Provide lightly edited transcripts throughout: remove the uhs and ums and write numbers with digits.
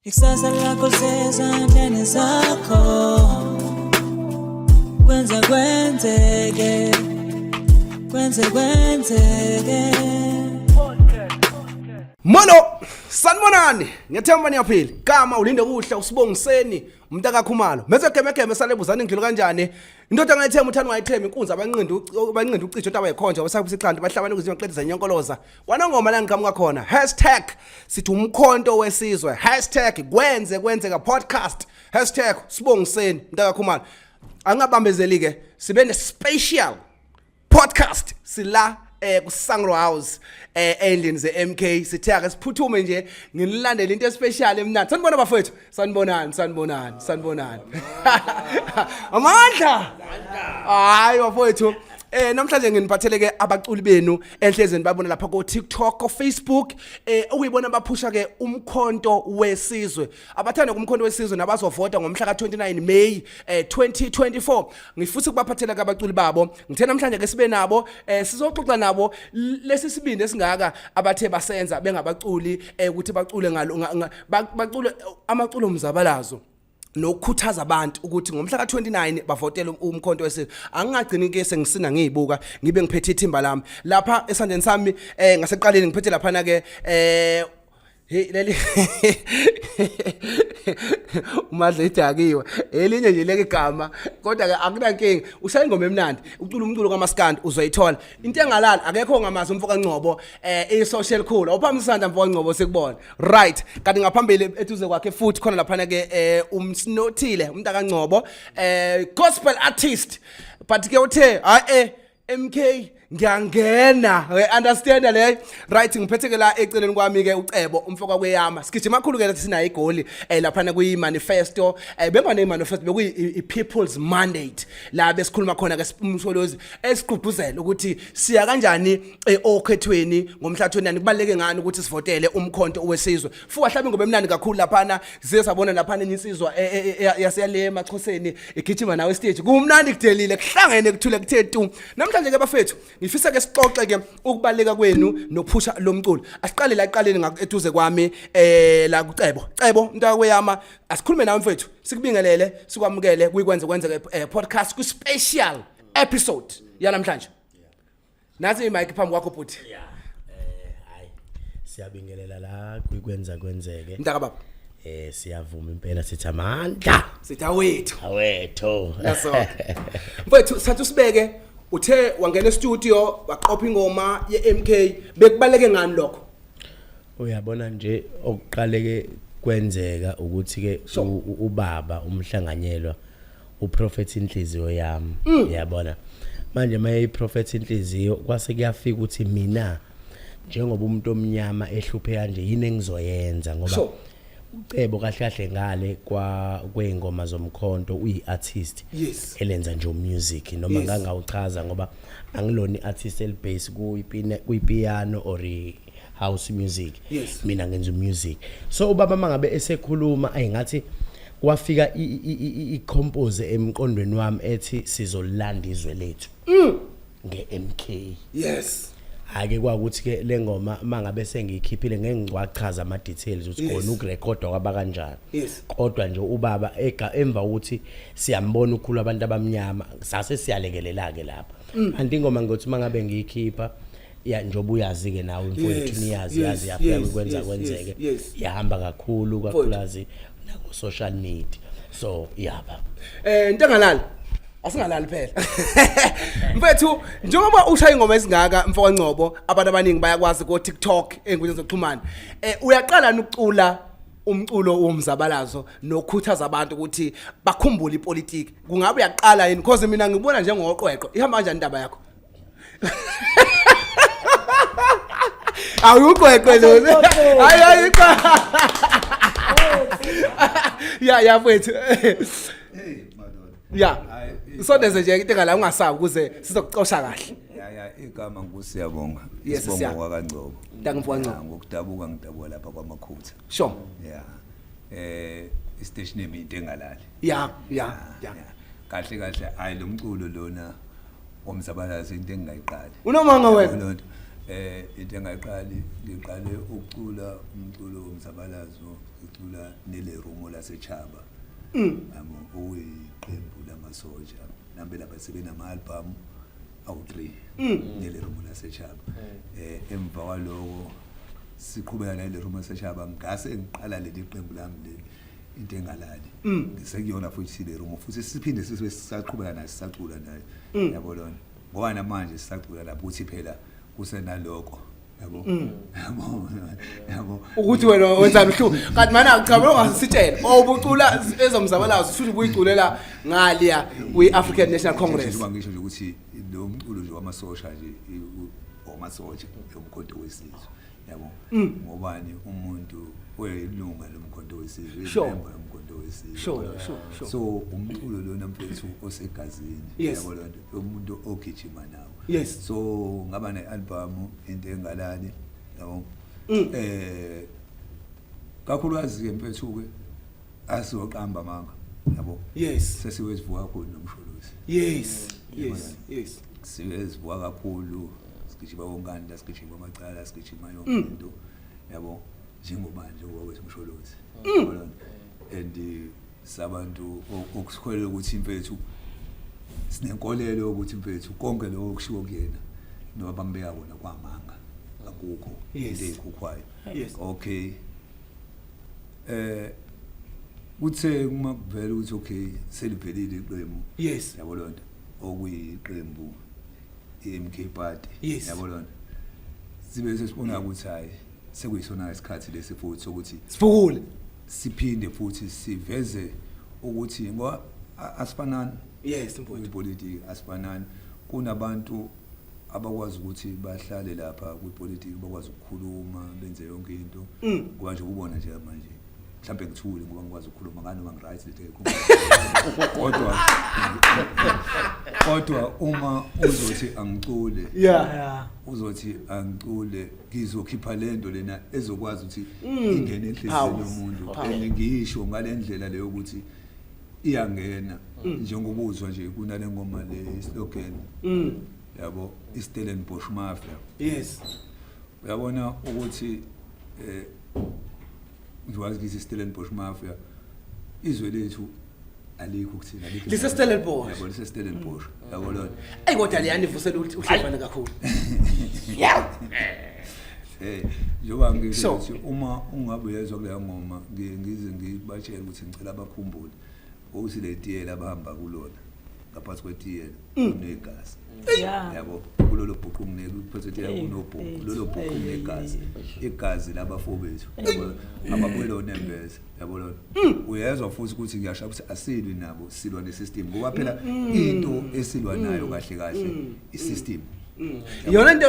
Ikusasa lakho sezandleni zakho, kwenzeke Mono sanibonani ngethemba niyaphila kama ulinde kuhle usibongiseni umntaka Khumalo mase gemegeme salebuzana ngidlula kanjani indoda ngayithemba uthani wayithemba inkunzi abanqindi ucijo ntaba yikhonja wasabusixhandi bahlabana ukuziwa nqedeza nyonkoloza wanangoma la ngiqhamuka khona #sithi umkhonto wesizwe #kwenzeka podcast #sibongiseni umntaka Khumalo angabambezeli ke sibe ne special podcast sila kuSangro House endlini zeMK sithe ake siphuthume nje nginilandele into especial emnandi sanibona bafethu sanibonani amandla hayi bafethu namhlanje nginiphathele ke abaculi benu enhlezweni babona lapha ku TikTok ko Facebook ukuyibona baphusha ke umkhonto wesizwe abathanda kumkhonto wesizwe nabazovota ngomhla ka29 May 2024 ngifuthe ukubaphathela ke abaculi babo ngithe namhlanje ke sibe nabo sizoxoxa nabo lesi sibindi esingaka abathe basenza bengabaculi ukuthi bacule bacule amaculo omzabalazo nokukhuthaza abantu ukuthi ngomhla ka29 bavotela umkhonto wesizwe angingagcini ke sengisina ngiyibuka ngibe ngiphethe ithimba lami lapha esandeni sami ngaseqaleni ngiphethe lapha na ke hey leli umadla idakiwe elinye nje leke igama kodwa ke akunankinga ushaya ingoma emnandi ucula umculo kaMaskandi uzoyithola into engalala akekho ngamazi umfoka Ngcobo social cool awuphamisanda mfoka Ngcobo sekubona right kanti ngaphambili eduze kwakhe futhi khona lapha ke umsinothile umntaka Ngcobo gospel artist but ke uthe hayi MK ngiyangena understand le right ngiphethe ke la eceleni kwami ke ucebo umfoka kweyama sigijima kakhulu ke sina igoli lapha na kuyi manifesto bengane manifesto bekuyi people's mandate la besikhuluma khona ke umsolozi esiqhubuzela ukuthi siya kanjani okhethweni ngomhla 29 kubaleke ngani ukuthi sivotele umkhonto wesizwe fuka hlabe ngoba emnandi kakhulu lapha na size sabona lapha insizwa yaseyale emaXhoseni igijima nawe stage kumnandi kudelile kuhlangene kuthule kuthe tu namhlanje ke bafethu ngifisa ke sixoxe ke ukubaleka kwenu nokuphusha lomculo asiqale la iqaleni ngakueduze kwami la kucebo mntaka kweyama asikhulume nawe mfethu sikubingelele sikwamukele kwenzeke podcast ku special episode yanamhlanje nathi imic phambi kwakho bhuti hayi siyabingelela la kwenzeke mntaka baba siyavuma impela sithi amandla sithi awethu yaso mfethu sathu sibeke uthe wangena e-studio waqopha ingoma ye-MK bekubaleke ngani lokho uyabona nje okuqaleke kwenzeka ukuthi ke ubaba umhlanganyelwa uProphet Inhliziyo yami uyabona manje maye iProphet Inhliziyo kwase kuyafika ukuthi mina njengoba umuntu omnyama ehluphe kanje yini engizoyenza ngoba ucebo kahle ngale kwengoma zomkhonto uyiartist elenza nje music noma ngangawuchaza ngoba angiloni artist elibase kuyipiano or house music mina ngenza music so ubaba mangabe esekhuluma ayingathi kwafika icompose emqondweni wami ethi sizolanda izwe lethu ngeMK ake kwakuthi ke lengoma mangabe sengiyikhiphile ngeke ngiwachaza ama details ukuthi khona ukurekhodwa kwaba kanjani kodwa nje ubaba emva ukuthi siyambona ukukhulu abantu abamnyama sase siyalekelela ke lapha anti ingoma ngokuthi mangabe ngiyikhipha ya njobe uyazi ke nawe mfowethu niyazi yafika kwenzeke yahamba kakhulu kakhulukazi nako social media so yaba ntengalali asingalali phela mfethu njengoba ushaya ingoma ezingaka mfoka Ngcobo abantu abaningi bayakwazi ku TikTok enkundleni zokuxhumana uyaqala ukucula umculo womzabalazo nokukhuthaza abantu ukuthi bakhumbule ipolitiki kungabe uyaqala yini because mina ngibona njengoqweqwe ihamba kanjani indaba yakho awuqweqwe lo hayi ya mfethu ya so deze nje into ngala ungasabi ukuze sizokuxosha kahle igama ngusiyabonga isibongo kwaNgcobo Ngomfoka Ngcobo ngokudabuka lapha kwaMakhutha sure istation name into engalali ya kahle hayi lo mculo lona omzabalazo into engayiqali unomanga wena into engayiqali ngiqale ukucula umculo womzabalazo ngicula nele rumo laseChaba okuyiqembu lamasoja nambe lapha sebenama album awu3 nele rumo laseChaba emva kwaloko siqhubeka nale rumo laseChaba ngase ngiqala leli qembu lami leli into engalali ngisekuyona futhi sile rumo futhi siphinde sisaqhubeka nayo sisacula nayo yabona ngoba namanje sisacula lapho uthi phela kusenaloko yabo ukuthi wena wenza mhlu kanti mana ngicabanga ungasitshela obucula ezomzabalazo futhi ubuyiculela ngaliya kwi-African National Congress njengoba ngisho nje ukuthi lo mculo nje wamasosha nje omasoja yomkhonto wesizwe yabo ngobani umuntu oyilunga lomkhonto wesizwe imember yomkhonto wesizwe sure so umculo lona mfethu osegazini yabo lonto umuntu ogijima nawo yes so ngaba ne-album into engalali yabo kakhulukazi ke mfethu ke asiyoqamba manga yabo yes sesiwezivuka kakhulu nomsholozi yes siwezivuka kakhulu sigijima wonkanda sigijima amacala sigijima yonke into yabo njengoba nje okwesumsholozi yabo and sabantu okusikholelwa ukuthi imfethu sinenkolelo ukuthi mfethu konke lokho kushiwo kuyena noba bambeka bona kwamanga akukho into ezikhukhwayo okay kuthe uma kuvela ukuthi okay selivelile iqembu yabo lonto okuyiqembu iMK party yabo lonto sibe sesibona ukuthi hayi sekuyisona isikhathi lesi futhi sokuthi sifukule siphinde futhi siveze ukuthi ngoba asifanani kwipolitiki asifanani kunabantu abakwazi ukuthi bahlale lapha kwipolitiki bakwazi ukukhuluma benze yonke into ngoba nje ubona nje manje mhlambe ngithule ngoba ngikwazi ukukhuluma ngani uma ngiright kodwa uma uzothi angicule uzothi angicule ngizokhipha lento lena ezokwazi ukuthi ingene enhliziyweni yomuntu ngisho ngalendlela leyo ukuthi iyangena njengobuzwa nje kunale ngoma le slogan yabo iStellenbosch Mafia uyabona ukuthi ngiwazi ukuthi iStellenbosch Mafia izwe lethu alikho kuthina alikho liseStellenbosch yabo liseStellenbosch yabo lo kodwa liyani ivusela uhlefana kakhulu njoba ngisho ukuthi uma ungabe uyezwa kule ngoma ngize ngibatshela ukuthi ngicela bakhumbule ukuthi le tiyela abahamba kulona ngaphansi kwetiyela kunegazi yabo kulolo bhuqu kunephethe tiyela kunobhuqu lolo bhuqu kunegazi igazi labafowethu ababuye lo nembeze yabo lo uyezwa futhi ukuthi ngiyasho ukuthi asilwi nabo silwa nesystem ngoba phela into esilwa nayo kahle kahle isystem yona into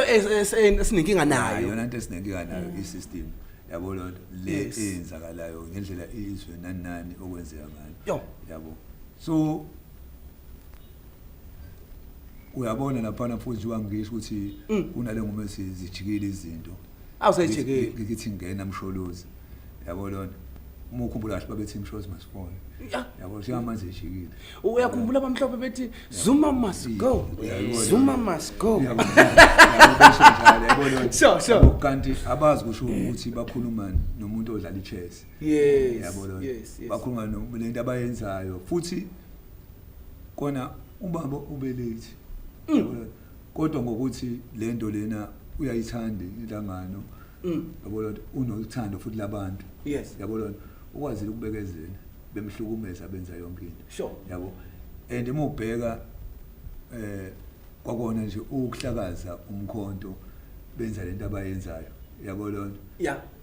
esinenkinga nayo yona into esinenkinga nayo isystem yabo lo le enzakalayo ngendlela izwe nani okwenzeka ngayo yabo so uyabona lapha futhi wangisho ukuthi kunale ngoma esizijikile izinto awusayijikile ngithi ngena msholozi yabo lona uma ukhumbula kahle babethi msholozi masifone yabo njengamanje ejikile uyakhumbula abamhlophe bethi Zuma must go yabo sure kanti abazi kusho ukuthi bakhuluma nomuntu odlala ichess yabo lona bakhuluma nolento abayenzayo futhi kona ubaba ubelethi kodwa ngokuthi lento lena uyayithanda inhlangano yabo lona unothando futhi labantu yabo lona ukwazi ukubekezela bemhlukumeza benza yonke into yabo and uma ubheka kwakona nje ukuhlakaza umkhonto benza lento abayenzayo yabo lona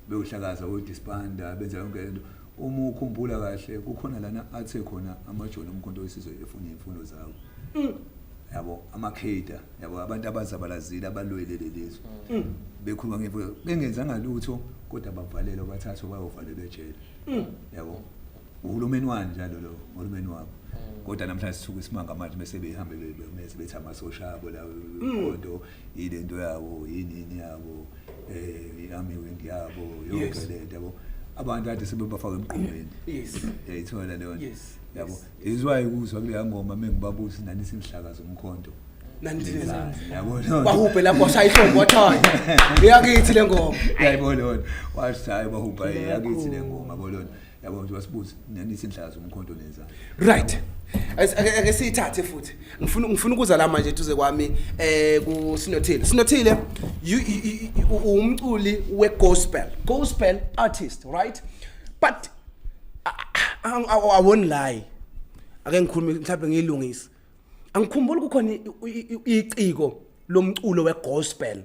bewuhlakaza udisbanda benza yonke lento uma ukhumbula kahle kukhona lana athe khona amajoni omkhonto wesizwe efuna imfundo zawo yabo amakhader yabo abantu abazabalazile abalwelele lezo bekhuluma ngemfundo bengenzanga lutho kodwa bavalelwa bathathwa bayovalelwa ejele yabo uhulumeni wani njalo lo uhulumeni wabo kodwa namhlanje sithuka isimanga manje bese behambe bese bethi amasosha abo la kodwa ilento yabo yini yabo iarmy wing yabo yonke lento yabo abantu kade sebebafaka emqomeni yayithola leyo yabo izwayo ukuzwa kule ngoma mengibabusi nani simhlaka zomkhonto nandiza yabona bahubhe lapho shayihlombo wathaya uyakithi lengoma yayibona washaye bahubha yakithi lengoma bolona yabona ukuthi wasibuza nanithi indlazi umkhonto nenzani right ake siyithathe futhi ngifuna ukuza la manje tuze kwami ku Sinothile umculi we-gospel artist, right? But I won't lie, ake ngikhulume mhlawumbe ngiyilungisa, angikhumbuli kukhona iciko lomculo we-gospel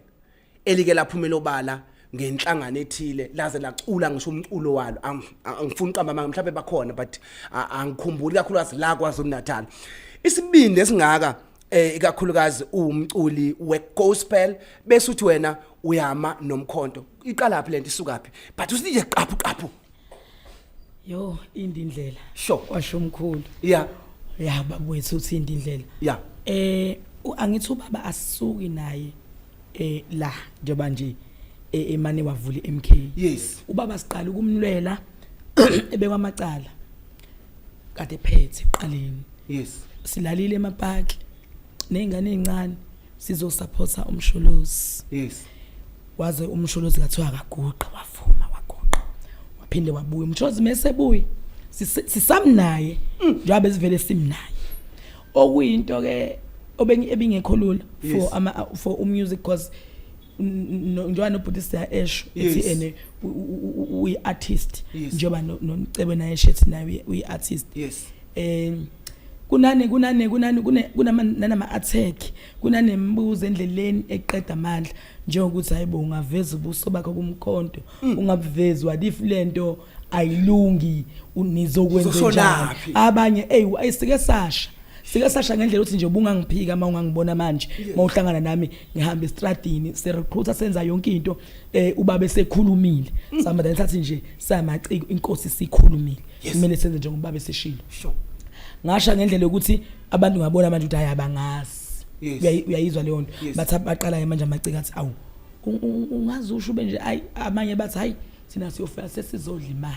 elike laphumela obala ngenhlangano ethile laze lacula ngisho umculo walo. Angifuni uqamba manje mhlawumbe bakhona but angikhumbuli kakhulukazi la kwaZulu Natal isibindi esingaka ikakhulukazi umculi we-gospel bese uthi wena uyama nomkhonto iqala phi lento isukaphi but usije qaphu yo indindlela sure kwasho umkhulu yeah babethu uthi indindlela yeah angithi ubaba asisuki naye la njengoba nje emane wavula iMK yes ubaba siqala ukumlwela ebekwamacala kade phethe eqaleni yes silalile emapaki nezingane ezincane sizosupporta umsholozi yes waze umsholozi kathiwa akaguqa wavuma waguqa waphinde wabuya umsholozi mesebuya sisamnaye njengoba sivele simnaye okuyinto ke ebingekho lula for music cause njengoba nobudisa esho ethi ene uyi artist njengoba noNcebe naye shethi naye uyi artist yes kunama attack kunanembuzo endleleni eqeda amandla njengokuthi hayibo ungaveza ubuso bakho kumkhonto ungabuvezwa lento ayilungi unizokwenza njani abanye ayisike sasha ngendlela uthi nje ubungangiphika mawungangibona manje mawuhlangana nami ngihamba estradini se-recruiter senza yonke into ubaba esekhulumile samba thathi nje samaciko inkosi sikhulumile kumele senze njengoba ubaba eseshilo sure ngasha ngendlela ukuthi abantu ngabona manje ukuthi ayabangazi uyayizwa leyo nto bathi baqala manje amaciko athi awu ungazi usho benje amanye bathi hayi thina siyofika sesizodla imali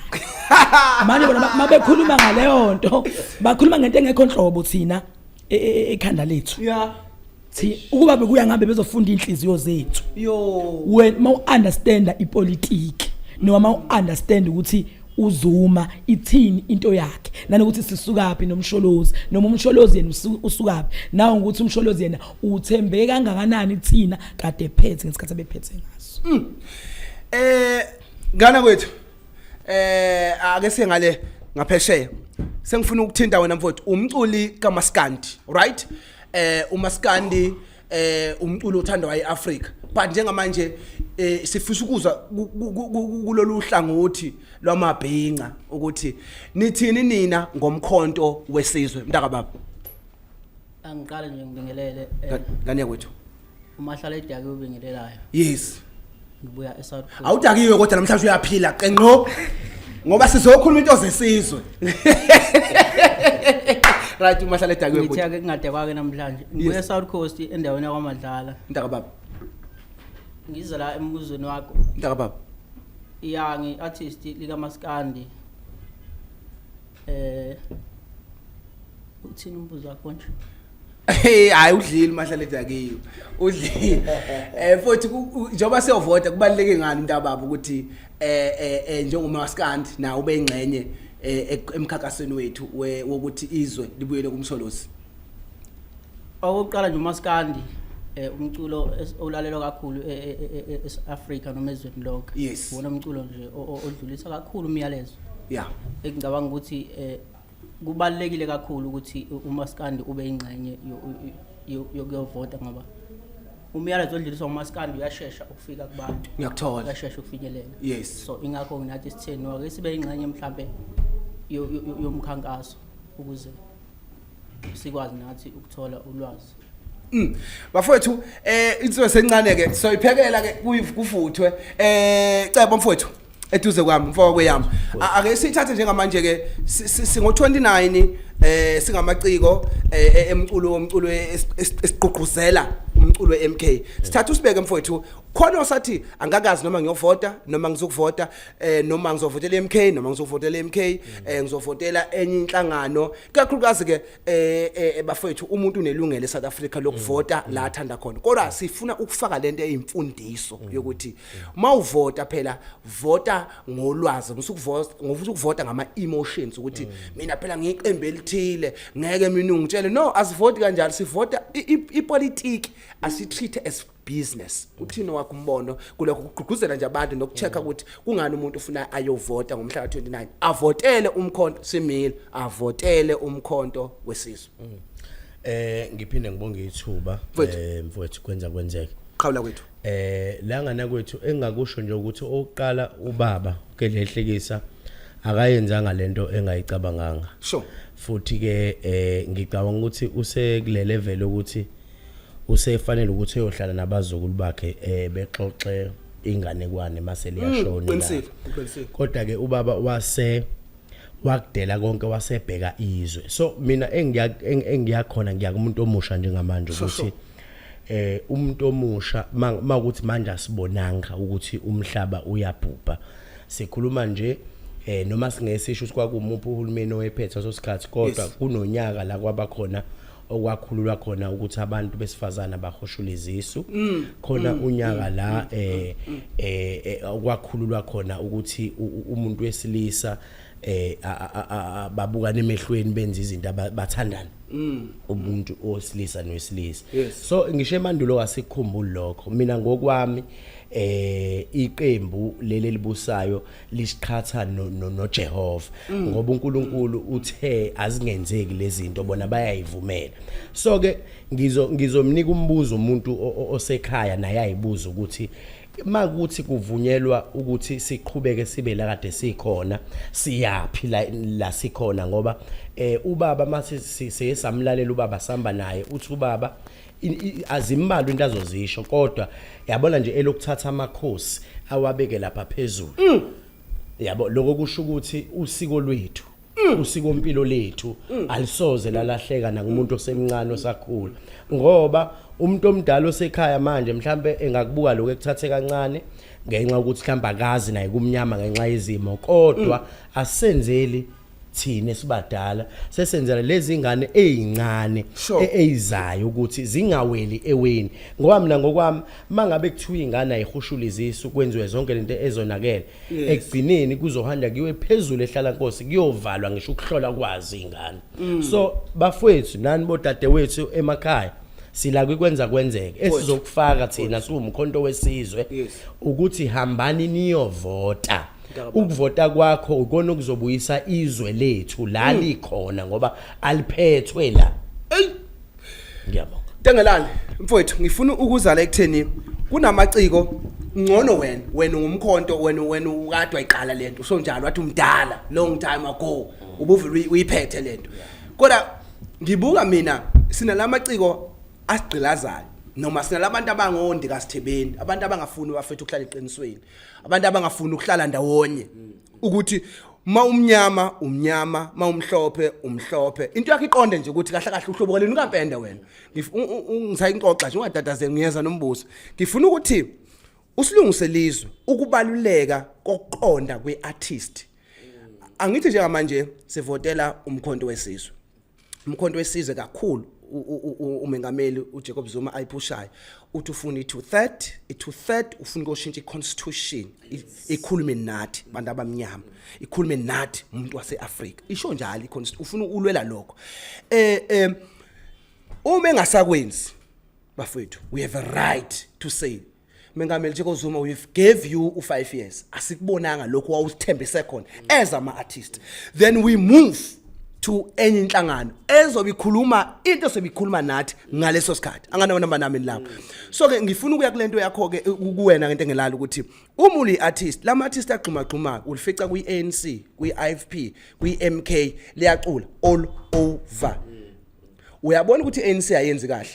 manje bona mabekhuluma ngaleyo nto bakhuluma ngento engekho nhlobo thina ekhanda lethu yeah ukuba bekuya ngabe bezofunda inhliziyo zethu yo when mau understand ipolitiki noma mau understand ukuthi uzuma ithini into yakhe nanokuthi sisukaphi nomsholozi noma umsholozi yena usukaphi nawo ukuthi umsholozi yena uthembeke kangakanani thina kade phethe ngesikhathi abephethe ngaso ngana kwethu ake sengale ngaphesheya sengifuna ukuthinta wena mfowethu umculi kaMaskandi right uMaskandi umculo othandwa eAfrica but njengamanje sifisa ukuzwa kulolu hlangothi lwamabhinqa ukuthi nithini nina ngomkhonto wesizwe mntaka baba angiqala nje ngibingelele ngane kwethu uMahlala eDaki ubingelelayo yes ngibuya eSouth Coast awudakiwe kodwa namhlanje uyaphila qenqo ngoba sizokhuluma into zesizwe right uMahlala eDaki ngithi ake kungade kwake namhlanje ngibuya eSouth Coast endaweni yakwaMadlala mntaka baba ngiza la embuzweni wakho mntaka baba iyangi artist likaMaskandi uthini umbuzo wakho nje hayi udlile Mahlala eDaki udlile futhi njengoba siyovota kubaluleke ngani mntababa ukuthi njengoMaskandi na ube ingcenye emkhankasweni wethu wokuthi izwe libuyele kumsholozi owokuqala nje uMaskandi umculo olalelwa kakhulu eAfrica noma ezweni lonke yes wona umculo nje odlulisa kakhulu umyalezo yeah engicabanga ukuthi kubalekile kakhulu ukuthi uMaskandi ube ingcenye yokuyovota ngoba umyalezo odluliswa uMaskandi uyashesha ukufika kubantu ngiyakuthola uyashesha ukufinyelela yes so ingakho nginathi sitheni wake sibe ingcenye mhlambe yomkhankaso ukuze sikwazi nathi ukuthola ulwazi bafowethu insizwe sencane ke soyiphekela ke kuvuthwe cebo mfowethu eduze kwami mfoko kweyami ake sithathe njengamanje ke singo 29 singamaciko umculo esiqhuquzela umculo weMK sithatha usibeke mfowethu khona osathi angakazi noma ngiyovota noma ngizokuvota noma ngizovotela MK noma ngizovotela MK ngizovotela enye inhlangano kakhulukazi ke bafethu umuntu unelungelo eSouth Africa lokuvota la athanda khona kodwa sifuna ukufaka lento eyimfundiso yokuthi mawuvota phela vota ngolwazi ngokuvota ngama emotions ukuthi mina phela ngiyiqembe elithile ngeke mina ungitshele no asivoti kanjalo sivota ipolitiki asitreat as business uthini wakho umbono kuloko kugqugquzela nje abantu nokuchecka ukuthi kungani umuntu ufuna ayovota ngomhla ka29 avotele umkhonto simile avotele umkhonto wesizwe ngiphinde ngibonge ithuba mfowethu kwenzeka qhawula kwethu la ngana kwethu engakusho nje ukuthi oqala ubaba uKedlehlekisa akayenzanga lento engayicabanganga sure futhi ke ngicabanga ukuthi usekule level ukuthi usefanele ukuthi uyohlala nabazukulu bakhe bexoxe inganekwane mase liyashona kodwa ke ubaba wakudela konke wasebheka izwe so mina engiyakhona ngiyakumuntu omusha njengamanje ukuthi umuntu omusha makuthi manje asibonanga ukuthi umhlaba uyabhubha sikhuluma nje noma singesisho kwakumuphi uhulumeni owephethe sosikhathi kodwa kunonyaka la kwabakhona okwakhululwa khona ukuthi abantu besifazana bahoshula izisu khona unyaka la okwakhululwa khona ukuthi umuntu wesilisa babukana emehlweni benza izinto bathandana umuntu osilisa nowesilisa so ngisho emandulo wasikhumbula lokho mina ngokwami iqembu leli libusayo lisiqhatha noJehova ngoba uNkulunkulu uthe azingenzeki lezi zinto bona bayayivumela so ke ngizomnika umbuzo umuntu osekhaya naye ayibuza ukuthi makuthi kuvunyelwa ukuthi siqhubeke sibe la kade sikhona siyaphhi la sikhona ngoba ubaba mase siyesamlalela ubaba samba naye uthi ubaba azimbalwa into azozisho kodwa yabona nje elokuthatha amakhosi awabeke lapha phezulu yabo lokho kusho ukuthi usiko lwethu usiko impilo lethu alisoze lalahleka nakumuntu osemncane osakhula ngoba umuntu omdala osekhaya manje mhlambe engakubuka lokho ekuthathe kancane ngenxa ukuthi mhlamba akazi naye kumnyama ngenxa yezimo kodwa asenzeli thina sibadala sesenzela lezi ingane ezincane ezizayo ukuthi zingaweli eweni ngoba mina ngokwami mangabe kuthiwa ingane ayihushula izisu kwenziwe zonke lento ezonakele ekugcineni kuzohanda kiwe phezulu ehlala Nkosi kuyovalwa ngisho ukuhlola kwazi ingane so bafowethu nani bodade wethu emakhaya sila kwenza kwenzeke esizokufaka thina siwumkhonto wesizwe ukuthi hambani niyovota ukuvota kwakho ukona ukuzobuyisa izwe lethu la likhona ngoba aliphethwe la ngiyabonga Tengelani mfowethu ngifuna ukuzala ekutheni kunamaciko ngcono wena ngumkhonto wena ukade wayiqala lento so njalo wathi umdala long time ago ubuve uyiphethe lento kodwa ngibuka mina sinalamaciko asigqilazayo noma sinalabantu abangondi kaSithebeni abantu abangafuni bafethu ukuhlala eqinisweni abantu abangafuni ukuhlala ndawonye ukuthi ma umnyama ma umhlophe into yakhe iqonde nje ukuthi kahle kahle uhlobo leni kampenda wena ngisayinxoxa nje ungadatazeli ngiyeza nombuso ngifuna ukuthi usilungiselizwe ukubaluleka kokuqonda kweartist angithi njengamanje sivotela umkhonto wesizwe umkhonto wesizwe kakhulu umengameli uJacob Zuma ayiphushayo uthi ufuna i2/3 ufuna ukushintsha iconstitution ikhulume nathi bantu abamnyama ikhulume nathi umuntu waseAfrika isho njalo iconstitution ufuna ulwela lokho uma engasakwenzi bafethu we have a right to say mengameli Jacob Zuma we gave you 5 years asikubonanga lokho wawusithembise khona as ama artist then we move to enye inhlangano ezobikhuluma into sebikhuluma nathi ngaleso sikhathi anganona nami lapho so ke ngifuna ukuya kulento yakho ke kuwena ngento engelala ukuthi uma uli artist lama artist agxuma ulifica kwiANC kwiIFP kwiMK liyacula all over uyabona ukuthi iANC ayenzi kahle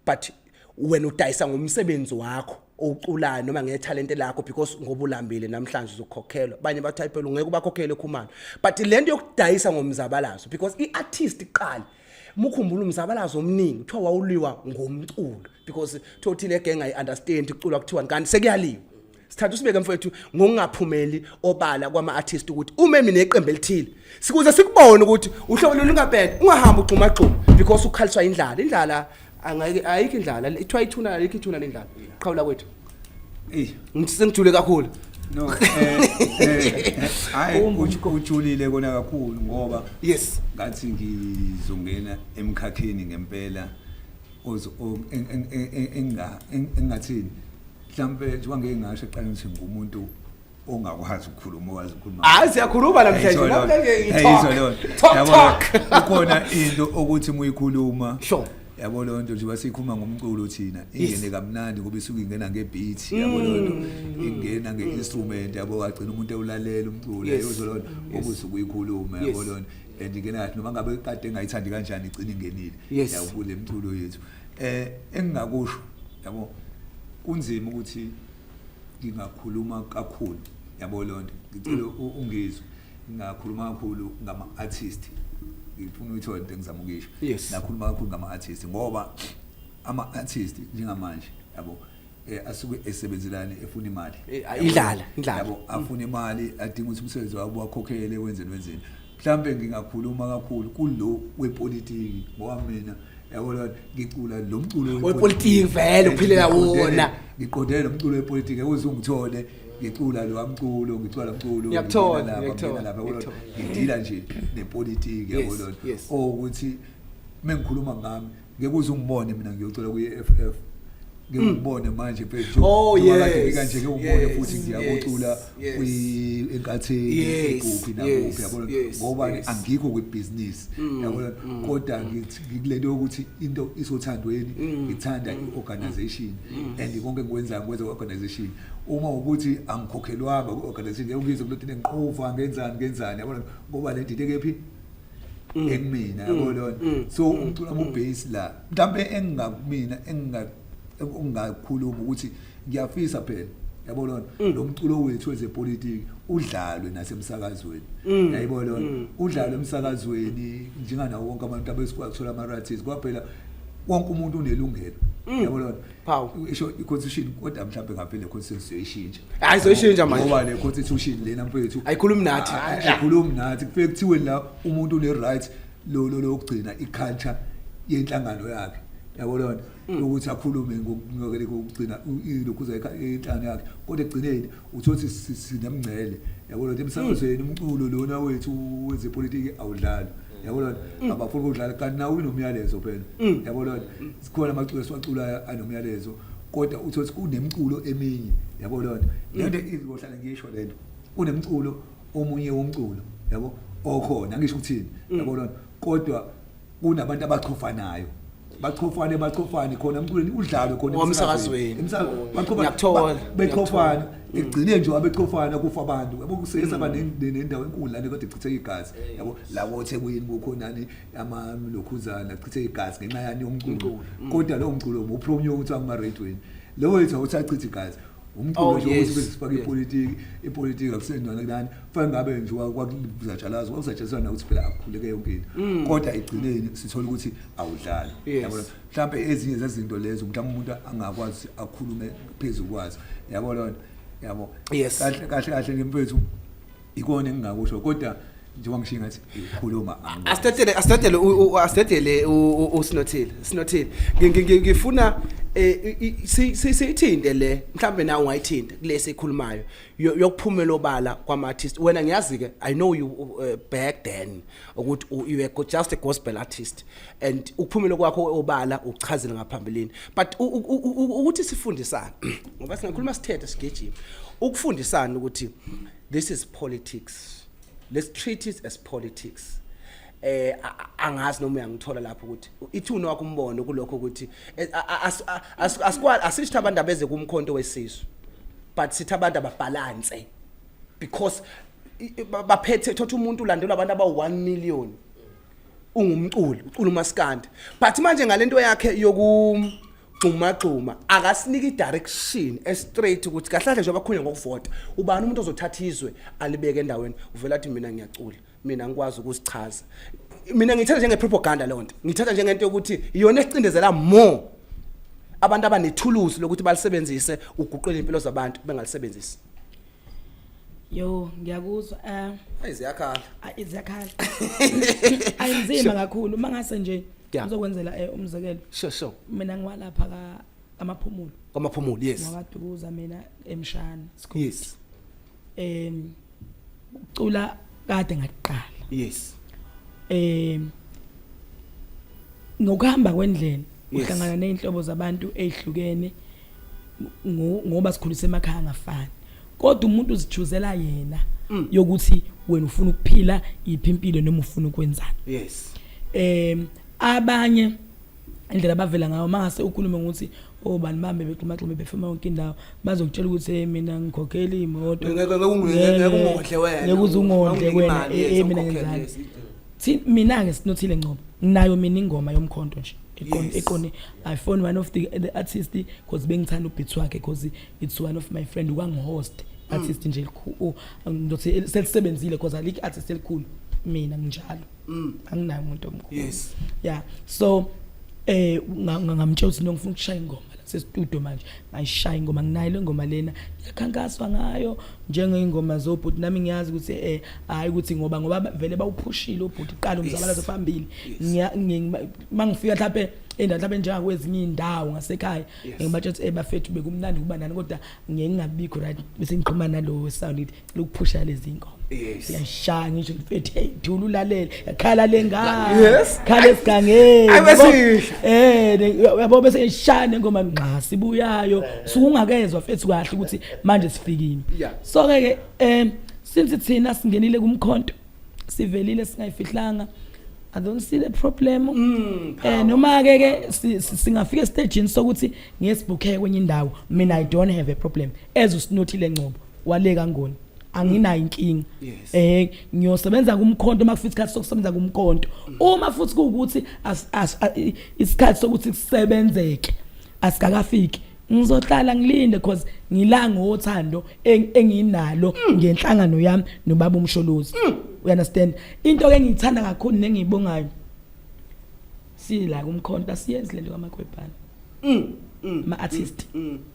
but wena udayisa ngomsebenzi wakho uculayo noma ngetalent lakho because ngoba ulambile namhlanje uzokhokhelwa banye bathayipela ungeke ubakhokhele ekhumalo but lento yokudayisa ngomzabalazo because iartist iqala mukhumbula umzabalazo omningi kuthiwa wawuliwa ngomculo because totally gang I understand uculwa kuthiwa kanti sekuyaliwa sithatha usibeke mfowethu ngokungaphumeli obala kwama artist ukuthi uma mina neqembu elithile sikuze sikubone ukuthi uhlobo lolungabhede ungahamba ugxuma because ukhaliswa indlala ayikho indlala ithiwa ithuna ayikho ithuna lendlala qhawula kwethu ngithi sengijule kakhulu no hayi ujulile kona kakhulu ngoba yes ngathi ngizongena emkhakheni ngempela engathini mhlambe njengoba ngeke ngasho eqaleni ukuthi ngumuntu ongakwazi ukukhuluma owazi ukukhuluma siyakhuluma namhlanje yabona ukhona into ukuthi muyikhuluma yabo lonto nje basikhuluma ngomculo thina ingene kamnandi ngoba isuke ingena ngebeat yabo lonto ingena ngeinstrument yabo wagcina umuntu ewulalela umculo yozolonto obusuku uyikhuluma yabo lonto andingena kahle noma ngabe kade engayithandi kanjani igcina ingenile yabo le mculo yethu engingakusho yabo kunzima ukuthi ngingakhuluma kakhulu yabo lonto ngicela ungizwe ngingakhuluma kakhulu ngama artist ngifuna ukuthi into engizama ukisho nakhuluma kakhulu ngama artist ngoba ama artist njengamanje yabo asuke esebenzelane efuna imali idlala yabo afuna imali adinga ukuthi umsebenzi wabo wakhokhele wenzeni mhlambe ngingakhuluma kakhulu kulo wepolitiki ngoba mina yabo lo ngicula lo mculo wepolitiki vele uphilela wona ngiqondele lo mculo wepolitiki uzungithole ngicula lo amculo ngicula lo mculo ngiyakuthola ngidila nje nepolitiki yabo lo ukuthi mengikhuluma ngami ngeke uzungibone mina ngiyocula ku-EFF ngikubone manje phezulu kade kanje ngikubone futhi ngiyabocula enkatheni ekuphi nakuphi yabo ngoba angikho kwebusiness yabo kodwa ngikulento ukuthi into isothandweni ngithanda iorganization and konke ngikwenza organization uma ukuthi angikhokhelwanga ku-organization ngiyokuzwa kulento engiqhova ngenzani yabo ngoba le ndite kephi engimina yabo lo so umculo wami la mhlambe engakumina ungakhuluma ukuthi ngiyafisa phela yabo lona lo mculo wethu wezepolitiki udlalwe nasemsakazweni yayibona lona udlalwe emsakazweni njenganawo wonke abantu abesikwazi ukuthola ama rights kwaphela wonke umuntu unelungelo yabo lona isho i-constitution kodwa mhlawumbe ngaphela le-constitution ishintsha ayizoyishintsha manje ngoba le constitution lena mfethu ayikhulumi nathi kufike kuthiwe la umuntu une-right lo kugcina i-culture yenhlangano yakhe yabo lona ukuthi akhulume ngokele ukugcina lokhuza inhlangano yakhe kodwa egcineni uthothi sinemngcele yabo lona emsakazweni umculo lona wethu wezepolitiki awudlali yabo lona abafuna ukudlala kanti nawo unomyalezo phela yabo lona sikhona amaculo esiwacula anomyalezo kodwa uthothi kunemculo eminye yabo lona lento izohlala ngisho lento kunemculo omunye womculo yabo okhona ngisho ukuthini yabo lona kodwa kunabantu abachofanayo bachofane khona umculweni udlalwe khona emsakazweni bechofana egcine nje abechofana kufa abantu yabo kuseyisa nendawo enkulu lana kade ichithe igazi yabo lawo eThekwini kukhonani amalokhuzana chithe igazi ngenxa yani yomculo kodwa lo mculo upromote ukuthi anguma radioweni lo wethu awuthachithe igazi umculo nje ukuthi besifake ipolitiki akusendwana kulani fanele ngabe nje kwakuzajalazo kwakuzajazana ukuthi phela akukhuleke yonke into kodwa egcineni sithola ukuthi awudlali yabo mhlawumbe ezinye zezinto lezo mhlawumbe umuntu angakwazi akhulume phezulu kwazo yabo lona yabo kahle ngempethu ikona engingakusho kodwa njengoba ngisho ngathi ikhuluma asithetele usinothile ngifuna sithinde le mhlambe nawe ungayithinta kulesi ekhulumayo yokuphumela obala kwama artist wena ngiyazi ke I know you back then ukuthi you were just a gospel artist and ukuphumela kwakho obala uchazela ngaphambilini but ukuthi sifundisana ngoba singakhuluma sithethe sigejima ukufundisana ukuthi this is politics. Let's treat it as politics. Angazi noma uyangithola lapho ukuthi ithuno wakho umbono kulokho ukuthi asithi abantu abeze kumkhonto wesizwe but sithi abantu ababalance because baphethe thoth umuntu ulandelwa abantu aba1 million ungumculi ucula umaskandi but manje ngalento yakhe yokuxuma akasiniki i-direction straight ukuthi kahle nje abakhulunywa ngokuvota ubani umuntu ozothatha izwe alibeke endaweni uvela athi mina ngiyacula mina ngikwazi ukusichaza mina ngithatha njenge propaganda lonto ngithatha njengento yokuthi iyona esicindezela more abantu abanethuluzi lokuthi balisebenzise uguqula impilo zabantu bengalisebenzisi. Yo ngiyakuzwa Ayiziyakhala. Iziyakhala. Ayinzima kakhulu mangase nje uzokwenzela umzekelo. Sure. Mina ngiwalapha amaphumulo. Kwamaphumulo yes. Ngwadukuza mina eMshana. Yes. Ucula kade ngaqala. Yes. Ngokuhamba kwendlela uhlangana nezinhlobo zabantu ezihlukene ngoba sikhulisa emakhaya ngafani. Kodwa umuntu uzichuzela yena yokuthi wena ufuna ukuphila impilo noma ufuna ukwenzani. Yes. Abanye indlela abavela ngayo mangase ukhulume ngokuthi bani bambe bexhumaxhume befema yonke indawo bazokutshela ukuthi mina ngikhokhela imoto ngeke ungondle wena ngekuzungondle wena mina ngenzani mina ke sinothile Ngcobo nginayo mina ingoma yomkhonto nje eqone I phone one of the artists because bengithanda ubeat wakhe because it's one of my friend wangihost artist nje elikhulu ndothi selisebenzile because alike artist elikhulu mina nginjalo anginayo umuntu omkhulu. Yes. Yeah, so ngamtshela ukuthi ngifuna ukushaya ingoma la sestudio manje ngayishaya ingoma nginayo le ngoma lena yakhankaswa ngayo njengeyingoma zobhuti nami ngiyazi ukuthi hayi ukuthi ngoba vele bawuphushile ubhuti iqala umzabalazo phambili mangifika mhlawumbe endawo njenga kwezinye indawo ngasekhaya ngibatsho ukuthi bafethu bekumnandi kuba nani kodwa ngingabikho right bese ngiqhuma nalo sound lokuphusha lezi ingoma. Siyashaya ngisho mfethu hey thula ulalele yakhala lengane khala esigangeni yabo bese ngishaya ngoma ngqa sibuyayo sungakezwa mfethu kahle ukuthi manje sifikile. So ke since thina singenile kumkhonto sivelile singayifihlanga I don't see the problem. Noma ke singafika stage sokuthi ngesibukhe kwenye indawo mina I don't have a problem as usinothile Ngcobo waleka ngoni anginayo inkinga. Ngiyosebenza kumkhonto makufithi isikhathi sokusebenza kumkhonto uma futhi ukuthi isikhathi sokuthi kusebenzeke asikakafiki ngizohlala ngilinde because ngilanga othando enginalo ngenhlangano yami nobaba uMsholozi. You understand into ke ngiyithanda kakhulu nengiyibongayo sila kumkhonto siyenze lento kaMakhwebhana ma artist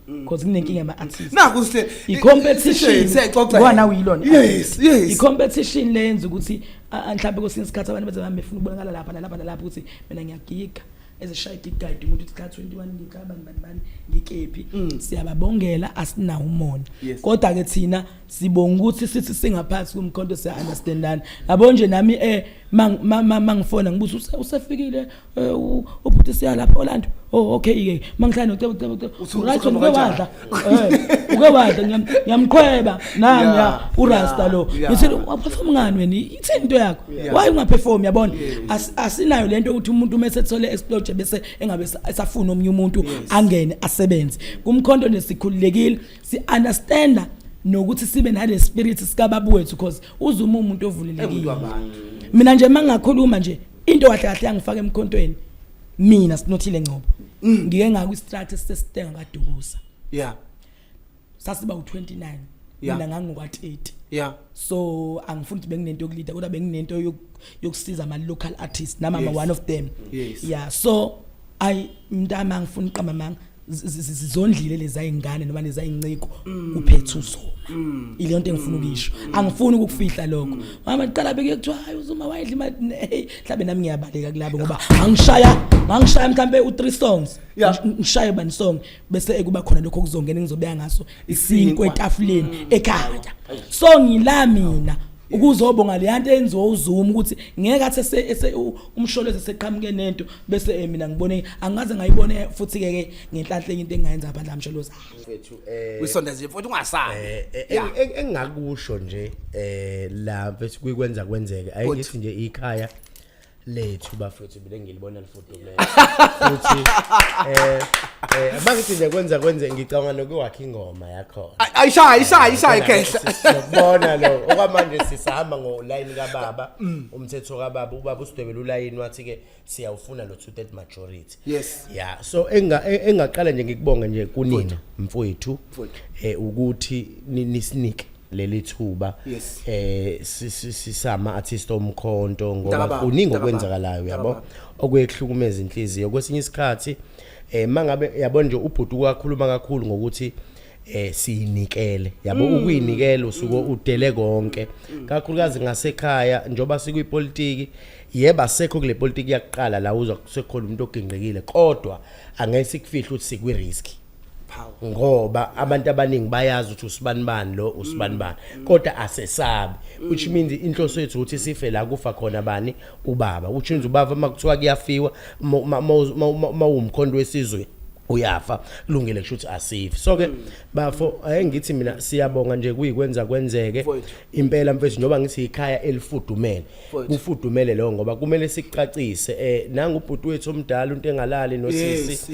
because kunenkinga ama artist naku sihle I competition kwana uyilona. Yes. I competition lenza ukuthi mhlawumbe kwesinye isikhathi abantu bezabami befuna ukubonakala lapha ukuthi mina ngiyagiga ezeshaya igigayidi umuntu ka 21 ngikabani ngikephi siyababongela asinawo umona kodwa ke thina sibonga ukuthi sithi singaphansi kumkhonto siya understandana yabo nje nami mangifona ngibuza usefikile ubhuti siya lapha Orlando okay ke mangihlala right ukewadla ukewadla ngiyamqhweba nami uRasta lo ngithi waperform ngani wena ithini into yakho why ungaperform yabona asinayo lento ukuthi umuntu mesethole explode bese engabe esafuna omnye umuntu angene asebenze kumkhonto nesikhululekile si understanda nokuthi sibe nale spirit sikababa wethu because uzuma umuntu ovulelekile. Mina nje mangakhuluma nje into kahle kahle yangifaka emkhontweni mina sinothile Ngcobo ngike ngakwi strategy sesitenga kaDukusa sasiba u29 mina ngangokwa 30 so angifuni ukuthi benginento yokulida kodwa benginento yokusiza ama local artists nama one of them so mntama ngifuna uqamba manga zizondlile lezayingane noma lezayinciko kuphethe uzoma ile nto engifuna ukisho angifuni ukufihla lokho mama iqala beke kuthiwa hayi uzuma wayidla imali mhlabe nami ngiyabaleka kulabo ngoba angishaya mhlambe u3 songs ngishaya bani song bese kuba khona lokho kuzongena ngizobeka ngaso isinkwe etafuleni ekhaya so ngila mina ukuzobonga le yanto enziwa uZuma ukuthi ngeke athi umsholozi seqhamuke nento bese mina ngibone angaze ngayibone futhi ke ngenhlanhle into engayenza apha la msholozi wethu wisondeze futhi ungasabi engakusho nje la mfethu kuyikwenza kwenzeke ayithi nje ikhaya lethu bafethu belengilibona lifoto leyo futhi abakithi nje kwenze ngicanga nokwakha ingoma yakho ayishaya kehla sibona lo okwamanje sisahamba ngoline kababa umthetho kababa ubaba usidwebela uline wathi ke siyawufuna lo 2/3 majority so engaqala nje ngikubonga nje kunina mfowethu ukuthi nisinike leli thuba Yes. sisama artist omkhonto ngoba Mntakababa, kuningi mntakababa, okwenzakalayo yabo mntakababa. okwehlukumeza inhliziyo kwesinye isikhathi mangabe yabona nje ubhuti kwakhuluma kakhulu ngokuthi siyinikele yabo ukuyinikela usuke udele konke kakhulukazi ngasekhaya njoba sikuyipolitiki yeba asekho kule politiki yaqala la uzwa kusekhona umuntu ogengqekile kodwa angeke sikufihla ukuthi sikwi risk ngoba abantu abaningi bayazi ukuthi usibanibani lo usibanibani kodwa asesabi which means inhloso yethu ukuthi sife la kufa khona bani ubaba which means ubaba makuthiwa kuyafiwa mawumkhondo wesizwe uyafa kulungile kushuthi asifi so ke bafo ngithi mina siyabonga nje kuyikwenza kwenzeke impela mfethu njoba ngithi ikhaya elifudumele kufudumele lo ngoba kumele sicacise nanga ubhuti wethu omdala into engalali nosisi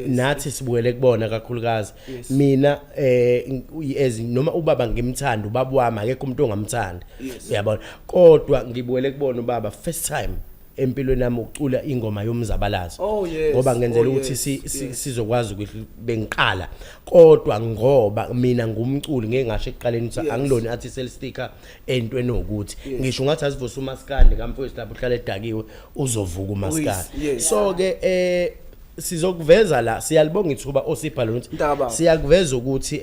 nathi sibuyele kubona kakhulukazi mina noma ubaba ngimthanda ubaba wami akekho umuntu ongamthanda uyabona kodwa ngibuyele kubona ubaba first time empilweni nami ukucula ingoma yomzabalazo ngoba ngenzela ukuthi sizokwazi ukuthi bengiqala kodwa ngoba mina ngumculi ngeke ngasho ekuqaleni ukuthi angiloni athi sell sticker entweni ukuthi ngisho ngathi asivusa umaskandi kamfowethu lapho uhlala edakiwe uzovuka umaskandi so ke sizokuveza la siyalibonga ithuba osipha lo siyakuveza ukuthi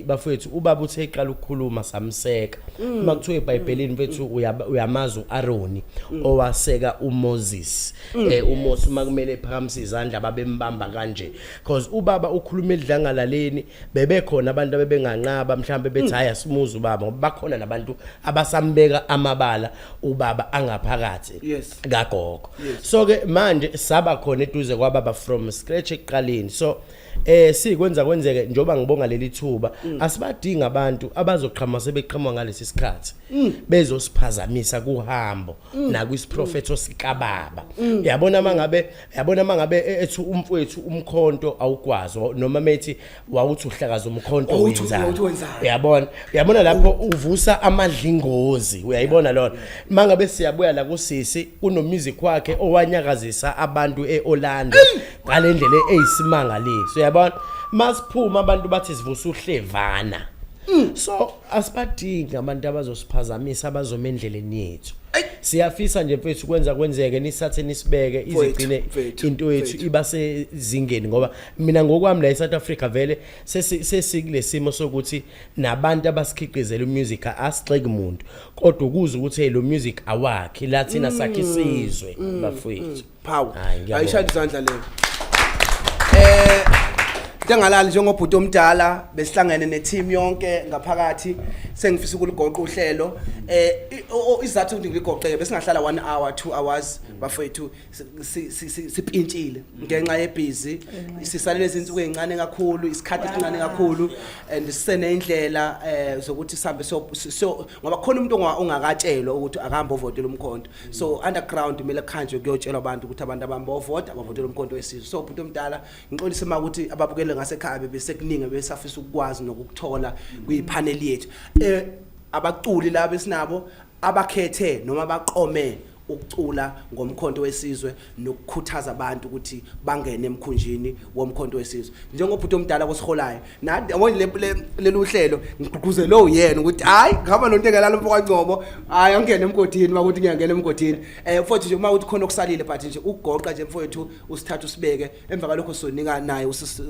bafowethu ubaba uthe iqala ukukhuluma samseka makuthiwa eBhayibhelini mfethu uyamaza uAaroni owaseka uMoses uMoses makumele ephakamisa izandla babembamba kanje because ubaba ukhuluma edlangalaleni bebekhona abantu abebenganqaba mhlambe bethi haya simuza ubaba ngoba bakhona nabantu abasambeka amabala ubaba angaphakathi kagogo so ke manje saba khona eduze kwababa from scratch ekuqaleni so sikwenza kwenzeke njoba ngibonga leli thuba asibadinga abantu abazoqhama sebeqhamwa ngalesi sikhathi bezosiphazamisa kuhambo nakwisiprofeto sikababa yabona mangabe ethi umfowethu umkhonto awukwazi noma methi wawuthi uhlakaza umkhonto wenzani uyabona lapho uvusa amadlingozi uyayibona lona mangabe siyabuya la kusisi kunomusic wakhe owanyakazisa abantu eOrlando ngalendlela eyisimangaliso uyabona masiphuma abantu bathi sivusa uhlevana so asibadingi abantu abazosiphazamisa abazoma endleleni yethu siyafisa nje mfethu kwenza kwenzeke nisathe nisibeke izigcine into yethu iba sezingeni ngoba mina ngokwami la eSouth Africa vele sesikilesimo sokuthi nabantu abasikhiqizela umusic asigxeki umuntu kodwa ukuza ukuthi lo music awakhe lathina sakhe isizwe bafowethu ayishaya izandla leyo Ngalali njengobhuti omdala besihlangene neteam yonke ngaphakathi sengifisa ukuligoqa uhlelo izathu ngiligoqeke besingahlala 1 hour 2 hours bafethu sipintshile ngenxa yebusy sisalele izinsuku ezincane kakhulu isikhathi esincane kakhulu and sisene indlela zokuthi sihambe so ngoba khona umuntu ongakatshelwa ukuthi akahamba ovotela umkhonto so underground kumele khanjwe kuyotshelwa abantu ukuthi abantu abambovota abavotela umkhonto wesizwe so ubhuti omdala ngixolisa ukuthi ababukele ngasekhaya besekuningi besafisa ukwazi nokukuthola kuyipanel yethu abaculi laba esinabo abakhethe noma baqome ukucula ngomkhonto wesizwe nokukhuthaza abantu ukuthi bangene emkhunjini womkhonto wesizwe njengobhuti omdala kosiholayo nathi yabona leli uhlelo ngigqugquzele uyena ukuthi hayi ngihamba nontengelala mfokangcobo hayi angene emgodini makuthi ngiyangena emgodini futhi nje uma uthi khona okusalile but nje ukugoqa nje mfowethu usithatha usibeke emva kalokho sonika naye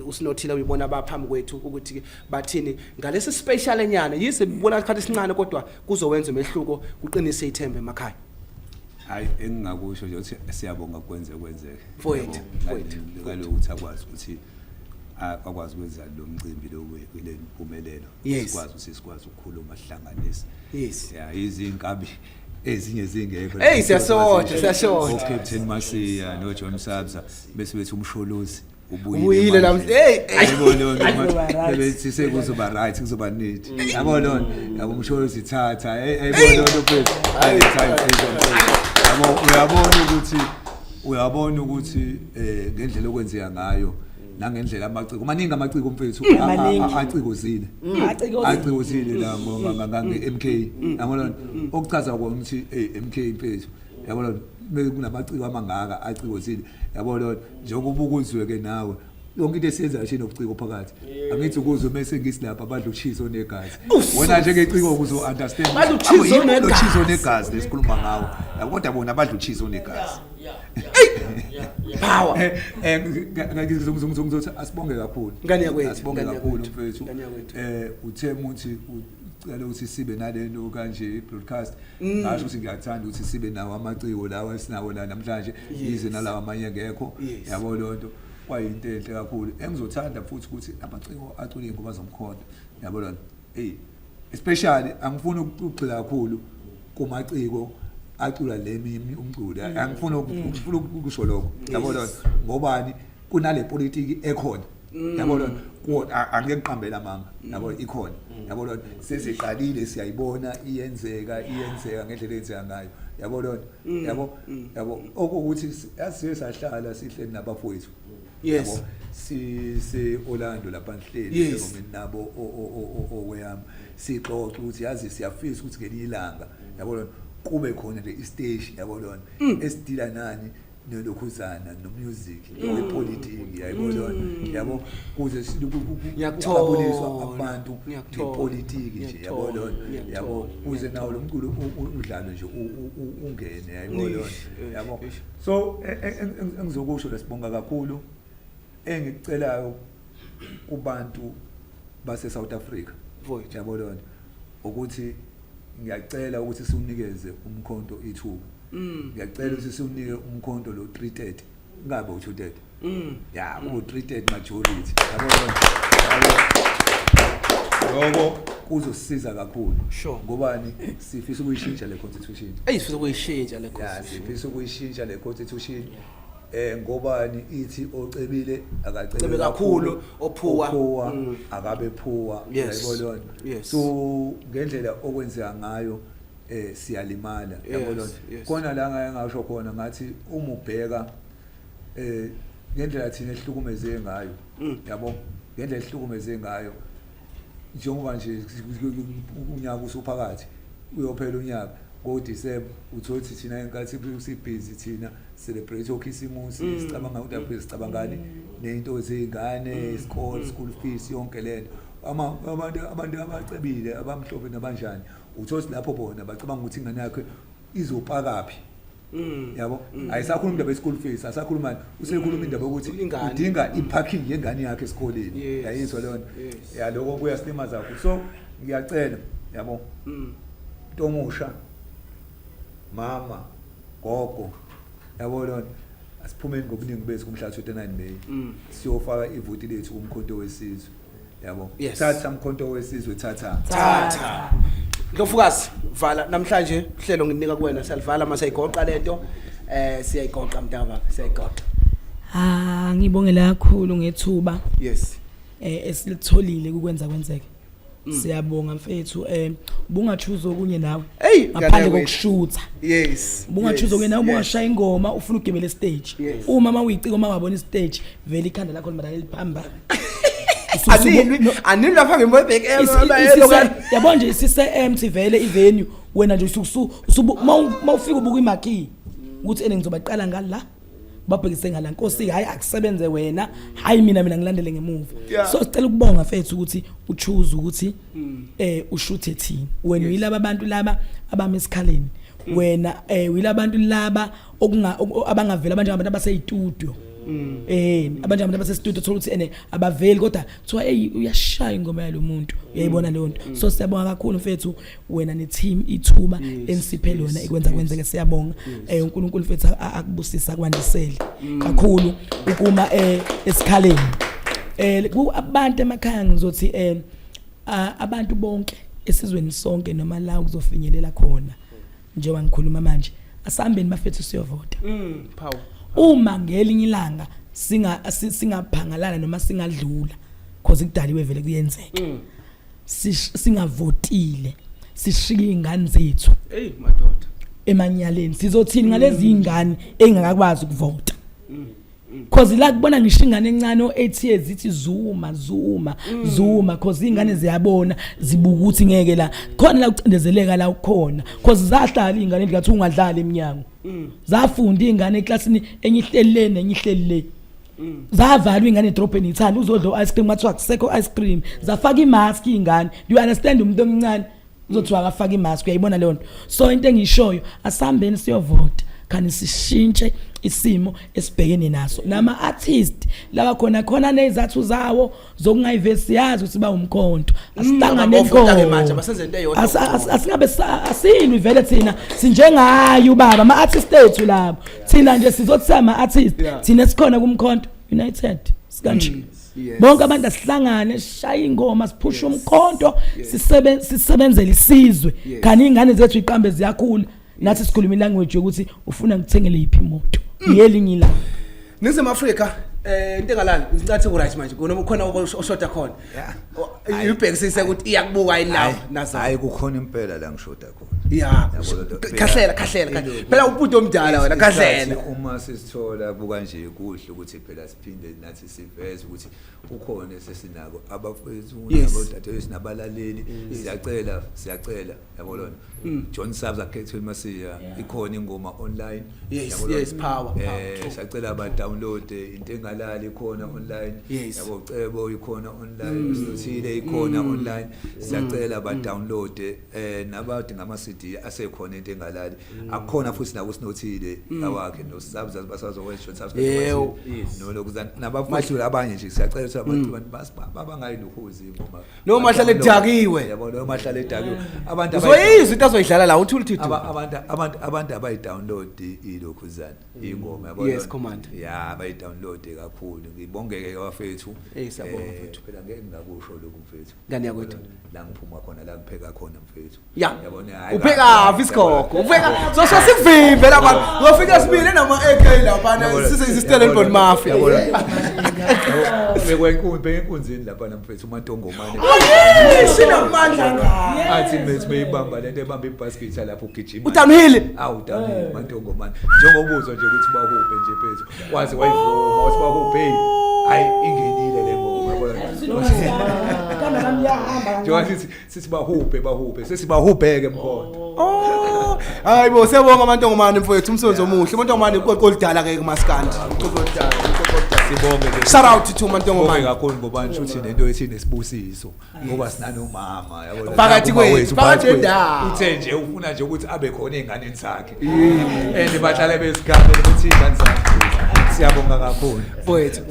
usinothile uyibona abaphambi kwethu ukuthi bathini ngalesi special enyana yize bibona isikhathi esincane kodwa kuzowenza umehluko kuqinise ithembe emakhaya hayi engingakusho nje ukuthi siyabonga kwenzeke mfowethu ukuthi akwazi ukuthi akwazi ukwenza lo mcimbi lo wempumelelo sikwazi ukuthi sikwazi ukukhuluma sihlanganise izinkabi ezinye zingekho siyashoda Captain Masiya no John Sabza bese bethi umsholozi ubuyile yabona bethi sekuzoba right kuzoba neat yabona yabo umsholozi thatha yabona phezulu uyabona ukuthi ngendlela okwenzeka ngayo nangendlela amaciko maningi amaciko mfethu acikuzile la ngange MK yabona okuchaza ukuthi MK mfethu yabona kunamaciko amangaka acikuzile yabona njengoba ukuzwe ke nawe yonke into esiyenzayo shini ubuciko phakathi angithi ukuze mase ngisilapha abadla uchizo negazi wena nje ngeciko ukuze understand badla uchizo negazi lesikhuluma ngawo kodwa bona abadla uchizo negazi power ngizongizothi asibonge kakhulu ngani yakwethu asibonge kakhulu mfethu uthe muthi ucela ukuthi sibe nalento kanje broadcast ngasho ukuthi ngiyathanda ukuthi sibe nawo amaciko lawa esinawo la namhlanje yize nalawa amanye ngekho yabo lonto kwayinto enhle kakhulu engizothanda futhi ukuthi amaciko acule ingoma zomkhonto yabo lonto especially angifuni ukugxila kakhulu kumaciko acula lemi umculo angifuna ukusho lokho yabo lonto ngobani kunale politiki ekhona yabo lonto angeke ngiqambela mama yabo ikhona yabo lonto sesiqalile siyayibona iyenzeka ngendlela enzeka ngayo yabo lonto yabo okuthi asiye sahlala sihleli nabafowethu yes si Orlando lapha ngihleli ngomini nabo okweyami sixoxa ukuthi yazi siyafisa ukuthi ngelinye ilanga yabo lonto kube khona le stage yabo lonto esidila nani nolokhuzana nomusic nepolitiki yabo lonto yabo kuze siyakuboniswa abantu nepolitiki nje yabo lonto yabo kuze nawo lo mculo udlalo nje ungene yabo lonto yabo so engizokusho lesibonga kakhulu engicelayo kubantu base South Africa void yabo lonto ukuthi ngiyacela ukuthi siunikeze umkhonto ithuba ngiyacela ukuthi siunike umkhonto lo 330 ngabe u230 ya u330 majority yabo kuzosisiza kakhulu ngobani sifisa ukuyishintsha le constitution sifisa ukuyishintsha le constitution sifisa ukuyishintsha le constitution ngobani ithi ocebile akacebe kakhulu ophuwa akabe phuwa yayibona so ngendlela okwenzeka ngayo siyalimala yabona kona la ngaye ngasho khona ngathi uma ubheka ngendlela thina ehlukumeze ngayo yabo ngendlela ehlukumeze ngayo njengoba nje unyaka usuphakathi uyophela unyaka ngoDisemba uthothi thina enkathi sibhizi thina celebrate okhisimusi sicabanga ukuthi apho sicabangani nento zengane school fees yonke lento abantu abacebile abamhlophe nabanjani uthothi lapho bona bacabanga ukuthi ingane yakhe izopakapi yabo ayisakhuluma indaba ye-school fees asakhuluma usekhuluma indaba ukuthi udinga iparking yengane yakhe esikoleni yayizwa leyo ya lokho kuyasilimaza kakhulu so ngiyacela yabo Tomusha mama gogo yabo lona asiphumeni ngobuningi bethu kumhla 29 May siyofaka ivoti lethu kumkhonto wesizwe yabo thatha umkhonto wesizwe thatha Ndlovukazi vala namhlanje uhlelo nginika kuwena siyalivala mase ayigoqa lento siyayigoqa mntaba siyayigoqa ngibongela kakhulu ngethuba yes esilitholile ukwenza kwenzeke siyabonga mfethu bungachuza okunye nawe ngaphandle kokushutha yes bungachuza okunye nawe ubungashaya ingoma ufuna ugibele stage uma uyicika uma wabona stage vele ikhanda lakho limadala liphamba anini lapha ngemobhek yabo nje isise empty vele ivenue wena nje mawufika ubuka imarquee ukuthi ene ngizobaqala ngala babhekise ngala Nkosi hayi akusebenze wena hayi mina ngilandele ngemuva so sicela ukubonga mfethu ukuthi uchoose ukuthi ushuthe thina wena uyilaba abantu laba abama esikhaleni wena uyilaba abantu laba abangavela abanje abantu abaseyitudio abanje abantu abasestudio thola ukuthi ene abaveli kodwa kuthiwa uyashaya ingoma yalo muntu uyayibona leyo nto so siyabonga kakhulu mfethu wena ne team ithuba ensiphe lona ikwenza kwenzeke siyabonga uNkulunkulu mfethu akubusisa kwandisele kakhulu ukuma esikhaleni abantu emakhaya ngizothi abantu bonke esizweni sonke noma la kuzofinyelela khona njengoba ngikhuluma manje asihambeni bafethu siyovota power uma ngelinye ilanga singaphangalala noma singadlula because kudaliwe vele kuyenzeka singavotile sishiye ingane zethu madoda emanyaleni sizothini ngalezi ingane engakakwazi ukuvota because la kubona ngisho ingane encane o8 years ithi zuma because ingane ziyabona zibuka ukuthi ngeke la khona la ucindezeleka la ukhona because zahlala ingane ngathi ungadlala eminyango zafunda ingane eklasini enyihlelele nenyihlelele zavalwa ingane edrobheni ithanda uzodla ice cream mathiwa akusekho ice cream zafaka imask ingane do you understand umuntu omncane uzothiwa akafaka imask uyayibona leyo nto so into engishoyo asihambeni siyovota kanti sishintshe isimo esibhekene naso nama artist laba khona nezathu zawo zokungayivesi yazi ukuthi ba umkhonto asihlangane ke manje basenze into eyodwa asingabe asini vele thina sinjengayo ubaba ama artist ethu labo thina nje sizothi ama artist thina sikhona kumkhonto united sikanje bonke abantu asihlangane sishaya ingoma siphusha umkhonto sisebenzele isizwe kanti ingane zethu iqambe ziyakhula nathi sikhuluma ilanguage ukuthi ufuna ngithengele iphi imoto yelinye la Ningizimu Afrika into engalani ngicathi ku right manje kunoma khona oshoda khona ibhekisise ukuthi iyakubuka yini lawo nazo hayi kukhona impela la ngishoda khona ya khahlela phela ubudo omdala wena khahlela uma sisithola buka nje kuhle ukuthi phela siphinde nathi siveze ukuthi ukhona sesinako abafethu nabodade esinabalaleli siyacela yabo lona John Sabs akhethe Masiya ikhona ingoma online yes power siyacela aba download into engalali ikhona online yabo cebo ikhona online sithile ikhona online siyacela aba download nabathi ngama CD asekhona into engalali akukhona futhi nako sinothile awakhe no Sabs basazokwenza John Sabs no lokuzana nabafundisi abanye nje siyacela ukuthi abantu babangayiluhuzi ingoma no mahlale edakiwe yabo no mahlale edakiwe abantu uzoyizwa into azoyidlala la uthula uthi abantu abayi-download ilokhuzana ingoma yabo yes command ya bayi-download kakhulu ngibongeke bafethu siyabonga mfethu phela ngeke ngakusho lokhu mfethu ngani yakwethu la ngiphuma khona la ngipheka khona mfethu yabona upheka fiskoko upheka so sikuvimbe lapha ngofika sibile nama AK lapha sisizistele lebon mafia bekwenkunzi enkunzini lapha mfethu uMantongomane sinamandla athi mfethu beyibamba lento ebamba ibasket lapho ugijima uDanhill Danhill Mantongomane njengobuzwa nje ukuthi bahuphe nje phethu wazi wayivuma wathi bahuphe hayi ingenile le ngoma yabona sithi bahuphe sesibahuphe mkhona hayibo siyabonga Mantongomane mfowethu umsebenzi omuhle Mantongomane iqoqo lidala ke kumaskandi sibonge ke shout out to Mantongomane kakhulu ngoba nje uthi lento ethini esibusiso ngoba sinanomama yabona phakathi kwethu phakathi endawo uthe nje ufuna nje ukuthi abe khona einganeni zakhe and bahlale besigabele ukuthi ingane zakhe siyabonga kakhulu mfowethu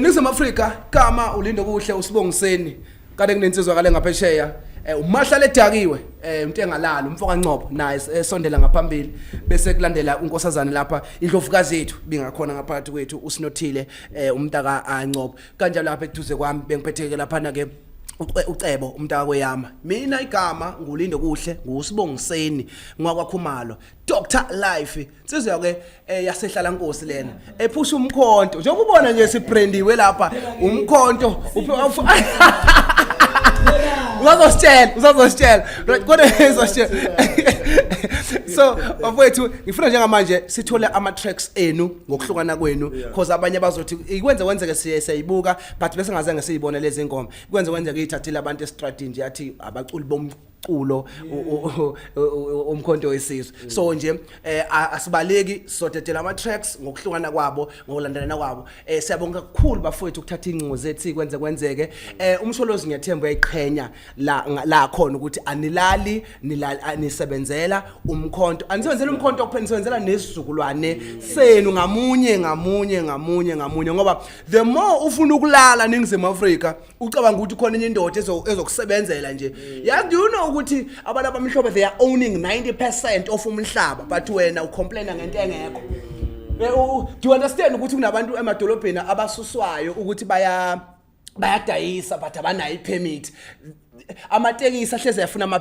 Ningizimu Afrika kama ulindo kuhle usibongiseni kade kunensizwa kale ngaphesheya umahlale edakiwe into engalala umfoka Ncopho naye esondela ngaphambili bese kulandela unkosazana lapha indlovukazi yethu bingakhona ngaphakathi kwethu usinothile umntaka aNcopho kanjalo lapha eduze kwami bengiphetheke lapha na ke ucebo umntaka kweyama mina igama ngulindo kuhle ngusibongiseni ngwakwakhumalo Dr Life insizwa ke yasehlala Nkosi lena ephusha umkhonto njengoba ubona nje sibrandiwe lapha umkhonto uzazositshela kodwa uzositshela so bafowethu ngifuna njengamanje sithole ama tracks enu ngokuhlukana kwenu because abanye bazothi ikwenze kwenzeke siyayibuka but bese ngazange siyibone lezi ngoma ikwenze kwenzeke ithathile abantu estrategy yathi abaculi bomculo umkhonto wesizwe so nje asibaleki sodedela ama tracks ngokuhlukana kwabo ngokulandelana kwabo siyabonga kakhulu bafowethu ukuthatha incingo zethu ikwenze kwenzeke umsholozi ngiyathemba uyayiqhenya la khona ukuthi anilali nisebenzela umkhonto anisebenzela umkhonto kuphela nisebenzela nesizukulwane senu ngamunye ngoba the more ufuna ukulala Ningizimu Afrika ucabanga ukuthi khona enye indoda ezokusebenzela nje yazi you know ukuthi abantu abamhlophe they are owning 90% of umhlaba but wena ucomplaina ngento engekho do you understand ukuthi kunabantu emadolobheni abasuswayo ukuthi bayadayisa but abanayo ipermit amatekisi ahleze yafuna ama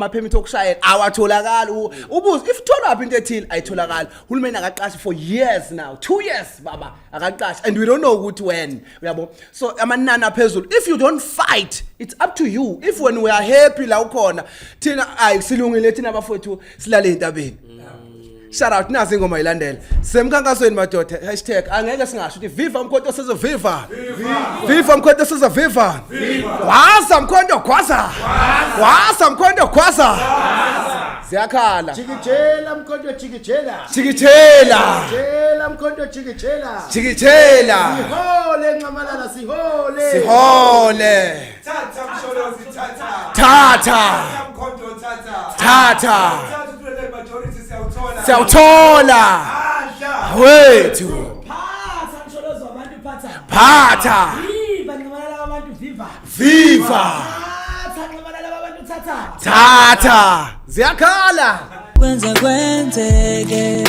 permit okushayela awatholakala ubuze if thola uphi into ethile ayitholakala uhulumeni akaqashi for years now 2 years baba akaqashi and we don't know ukuthi when uyabo so amanani aphezulu if you don't fight it's up to you if when we are happy la ukhona thina ayisilungile thina abafowethu silale entabeni shout out nazi ingoma ilandela semkhankasweni madoda #angeke singasho ukuthi viva umkhonto sizoviva viva umkhonto sizoviva waza umkhonto gwaza waza umkhonto gwaza ziyakhala jikijela mkhonto jikijela jikijela jikijela mkhonto jikijela jikijela sihole ncamalala sihole sihole Thatha msholozi thatha. thatha Mkhonto thatha. thatha Thatha utule majority siyawuthola. siyawuthola Adla. wethu phatha msholozi wabantu phatha phatha viva nqamalala abantu viva viva phatha nqamalala abantu thatha thatha ziyakhala kwenzeke